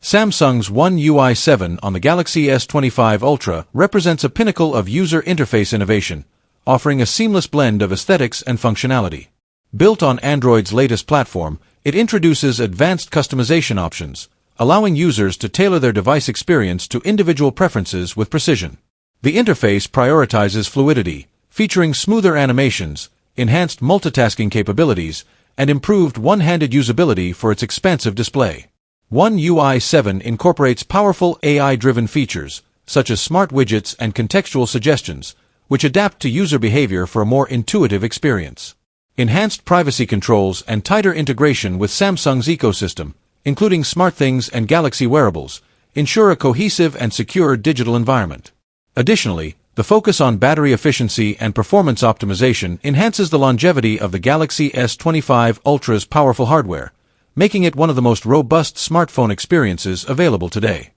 Samsung's One UI 7 on the Galaxy S25 Ultra represents a pinnacle of user interface innovation, offering a seamless blend of aesthetics and functionality. Built on Android's latest platform, it introduces advanced customization options, allowing users to tailor their device experience to individual preferences with precision. The interface prioritizes fluidity, featuring smoother animations, enhanced multitasking capabilities, and improved one-handed usability for its expansive display. One UI 7 incorporates powerful AI-driven features, such as smart widgets and contextual suggestions, which adapt to user behavior for a more intuitive experience. Enhanced privacy controls and tighter integration with Samsung's ecosystem, including SmartThings and Galaxy wearables, ensure a cohesive and secure digital environment. Additionally, the focus on battery efficiency and performance optimization enhances the longevity of the Galaxy S25 Ultra's powerful hardware, making it one of the most robust smartphone experiences available today.